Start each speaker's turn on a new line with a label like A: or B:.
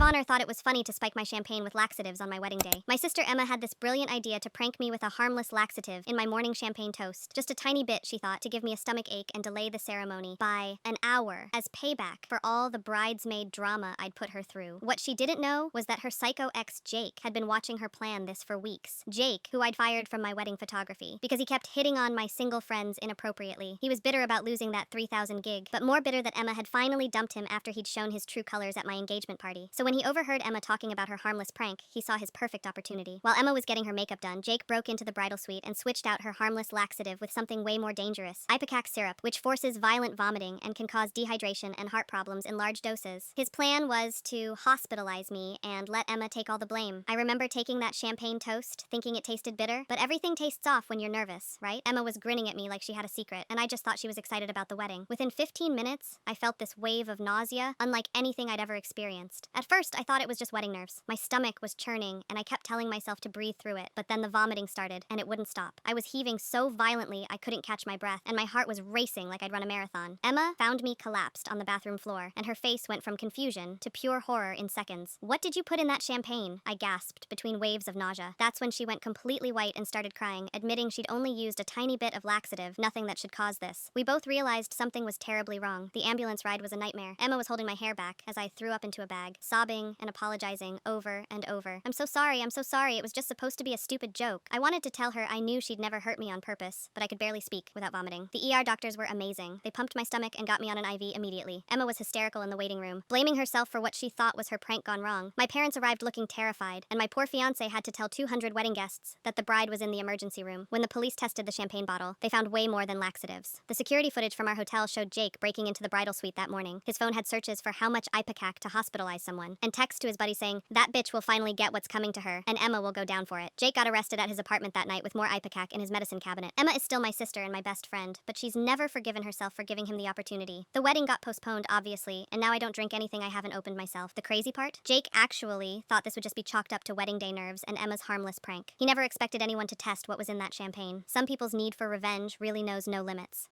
A: Connor thought it was funny to spike my champagne with laxatives on my wedding day. My sister Emma had this brilliant idea to prank me with a harmless laxative in my morning champagne toast. Just a tiny bit, she thought, to give me a stomach ache and delay the ceremony by an hour as payback for all the bridesmaid drama I'd put her through. What she didn't know was that her psycho ex Jake had been watching her plan this for weeks. Jake, who I'd fired from my wedding photography because he kept hitting on my single friends inappropriately. He was bitter about losing that 3,000 gig, but more bitter that Emma had finally dumped him after he'd shown his true colors at my engagement party. So when he overheard Emma talking about her harmless prank, he saw his perfect opportunity. While Emma was getting her makeup done, Jake broke into the bridal suite and switched out her harmless laxative with something way more dangerous, ipecac syrup, which forces violent vomiting and can cause dehydration and heart problems in large doses. His plan was to hospitalize me and let Emma take all the blame. I remember taking that champagne toast, thinking it tasted bitter, but everything tastes off when you're nervous, right? Emma was grinning at me like she had a secret, and I just thought she was excited about the wedding. Within 15 minutes, I felt this wave of nausea, unlike anything I'd ever experienced. At first, I thought it was just wedding nerves. My stomach was churning, and I kept telling myself to breathe through it, but then the vomiting started, and it wouldn't stop. I was heaving so violently I couldn't catch my breath, and my heart was racing like I'd run a marathon. Emma found me collapsed on the bathroom floor, and her face went from confusion to pure horror in seconds. "What did you put in that champagne?" I gasped between waves of nausea. That's when she went completely white and started crying, admitting she'd only used a tiny bit of laxative, nothing that should cause this. We both realized something was terribly wrong. The ambulance ride was a nightmare. Emma was holding my hair back as I threw up into a bag, sobbing and apologizing over and over. I'm so sorry, it was just supposed to be a stupid joke." I wanted to tell her I knew she'd never hurt me on purpose, but I could barely speak without vomiting. The ER doctors were amazing. They pumped my stomach and got me on an IV immediately. Emma was hysterical in the waiting room, blaming herself for what she thought was her prank gone wrong. My parents arrived looking terrified, and my poor fiancé had to tell 200 wedding guests that the bride was in the emergency room. When the police tested the champagne bottle, they found way more than laxatives. The security footage from our hotel showed Jake breaking into the bridal suite that morning. His phone had searches for how much ipecac to hospitalize someone, and text to his buddy saying, "That bitch will finally get what's coming to her, and Emma will go down for it." Jake got arrested at his apartment that night with more ipecac in his medicine cabinet. Emma is still my sister and my best friend, but she's never forgiven herself for giving him the opportunity. The wedding got postponed, obviously, and now I don't drink anything I haven't opened myself. The crazy part? Jake actually thought this would just be chalked up to wedding day nerves and Emma's harmless prank. He never expected anyone to test what was in that champagne. Some people's need for revenge really knows no limits.